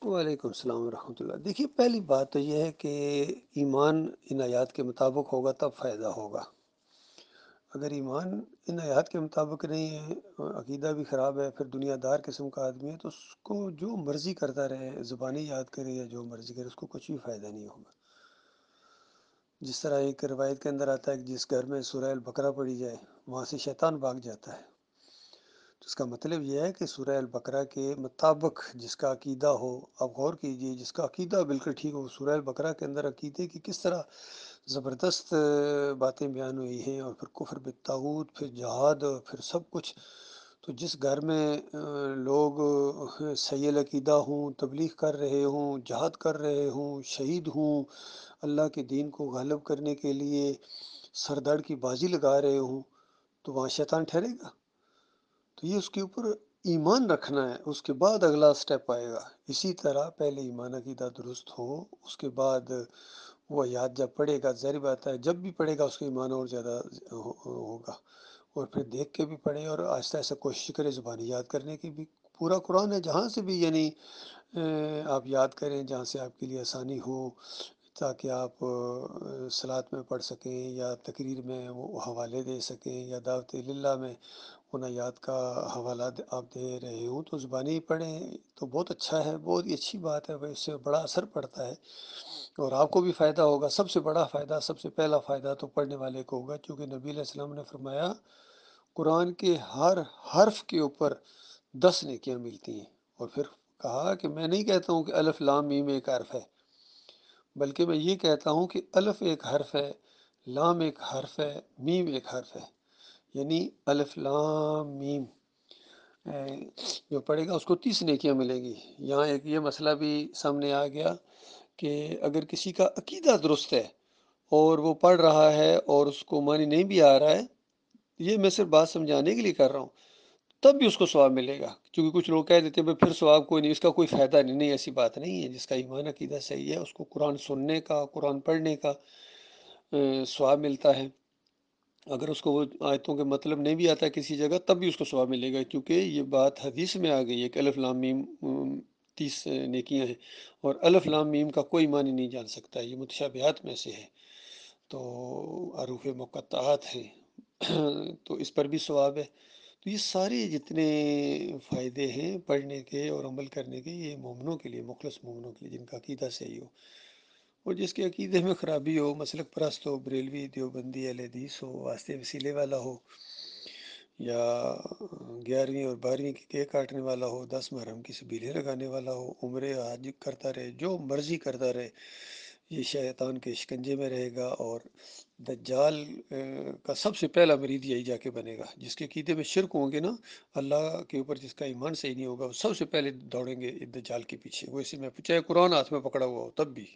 وعلیکم السلام ورحمۃ اللہ۔ دیکھیے، پہلی بات تو یہ ہے کہ ایمان ان آیات کے مطابق ہوگا تب فائدہ ہوگا۔ اگر ایمان ان آیات کے مطابق نہیں ہے، عقیدہ بھی خراب ہے، پھر دنیا دار قسم کا آدمی ہے، تو اس کو جو مرضی کرتا رہے، زبانی یاد کرے یا جو مرضی کرے، اس کو کچھ بھی فائدہ نہیں ہوگا۔ جس طرح ایک روایت کے اندر آتا ہے کہ جس گھر میں سورہ البقرہ پڑھی جائے وہاں سے شیطان بھاگ جاتا ہے۔ تو اس کا مطلب یہ ہے کہ سورہ البقرہ کے مطابق جس کا عقیدہ ہو، آپ غور کیجئے، جس کا عقیدہ بالکل ٹھیک ہو، سورہ البقرہ کے اندر عقیدے کی کس طرح زبردست باتیں بیان ہوئی ہیں، اور پھر کفر بالطاغوت، پھر جہاد، اور پھر سب کچھ۔ تو جس گھر میں لوگ صحیح العقیدہ ہوں، تبلیغ کر رہے ہوں، جہاد کر رہے ہوں، شہید ہوں، اللہ کے دین کو غالب کرنے کے لیے سردار کی بازی لگا رہے ہوں، تو وہاں شیطان ٹھہرے گا؟ تو یہ اس کے اوپر ایمان رکھنا ہے، اس کے بعد اگلا سٹیپ آئے گا۔ اسی طرح پہلے ایمان عقیدہ درست ہو، اس کے بعد وہ یاد جب پڑھے گا، ظاہر بات ہے جب بھی پڑھے گا اس کا ایمان اور زیادہ ہوگا، اور پھر دیکھ کے بھی پڑھے اور آہستہ آہستہ کوشش کرے زبانی یاد کرنے کی بھی۔ پورا قرآن ہے، جہاں سے بھی یعنی آپ یاد کریں، جہاں سے آپ کے لیے آسانی ہو، تاکہ آپ صلاۃ میں پڑھ سکیں، یا تقریر میں وہ حوالے دے سکیں، یا دعوت اللہ میں ان آیات کا حوالہ آپ دے رہے ہوں، تو زبانی پڑھیں تو بہت اچھا ہے، بہت ہی اچھی بات ہے، اس سے بڑا اثر پڑتا ہے اور آپ کو بھی فائدہ ہوگا۔ سب سے بڑا فائدہ، سب سے پہلا فائدہ تو پڑھنے والے کو ہوگا، کیونکہ نبی علیہ السلام نے فرمایا قرآن کے ہر حرف کے اوپر 10 نیکیاں ملتی ہیں، اور پھر کہا کہ میں نہیں کہتا ہوں کہ الف لام میم ایک حرف ہے، بلکہ میں یہ کہتا ہوں کہ الف ایک حرف ہے، لام ایک حرف ہے، میم ایک حرف ہے، یعنی الف لام میم جو پڑھے گا اس کو 30 نیکیاں ملیں گی۔ یہاں ایک یہ مسئلہ بھی سامنے آ گیا کہ اگر کسی کا عقیدہ درست ہے اور وہ پڑھ رہا ہے اور اس کو معنی نہیں بھی آ رہا ہے، یہ میں صرف بات سمجھانے کے لیے کر رہا ہوں، تب بھی اس کو ثواب ملے گا، کیونکہ کچھ لوگ کہہ دیتے ہیں پھر ثواب کوئی نہیں، اس کا کوئی فائدہ نہیں۔ نہیں، ایسی بات نہیں ہے۔ جس کا ایمان عقیدہ صحیح ہے اس کو قرآن سننے کا، قرآن پڑھنے کا ثواب ملتا ہے۔ اگر اس کو وہ آیتوں کے مطلب نہیں بھی آتا کسی جگہ، تب بھی اس کو ثواب ملے گا، کیونکہ یہ بات حدیث میں آ گئی ہے کہ الف لام میم 30 نیکیاں ہیں، اور الف لام میم کا کوئی معنی نہیں جان سکتا، یہ متشابہات میں سے ہے، تو حروف مقطعات ہیں تو اس پر بھی ثواب ہے۔ تو یہ سارے جتنے فائدے ہیں پڑھنے کے اور عمل کرنے کے، یہ مومنوں کے لیے، مخلص مومنوں کے لیے، جن کا عقیدہ صحیح ہو، اور جس کے عقیدے میں خرابی ہو، مسلک پرست ہو، بریلوی، دیوبندی، اہل حدیث ہو، واسطے وسیلے والا ہو، یا 11ویں اور 12ویں کی کیک کاٹنے والا ہو، 10 محرم کی سبیلیں لگانے والا ہو، عمرے حج کرتا رہے، جو مرضی کرتا رہے، یہ شیطان کے شکنجے میں رہے گا، اور دجال کا سب سے پہلا مرید یہی جا کے بنے گا۔ جس کے عقیدے میں شرک ہوں گے نا، اللہ کے اوپر جس کا ایمان صحیح نہیں ہوگا، وہ سب سے پہلے دوڑیں گے دجال کے پیچھے، وہ اسی میں چاہے قرآن ہاتھ میں پکڑا ہوا ہو تب بھی۔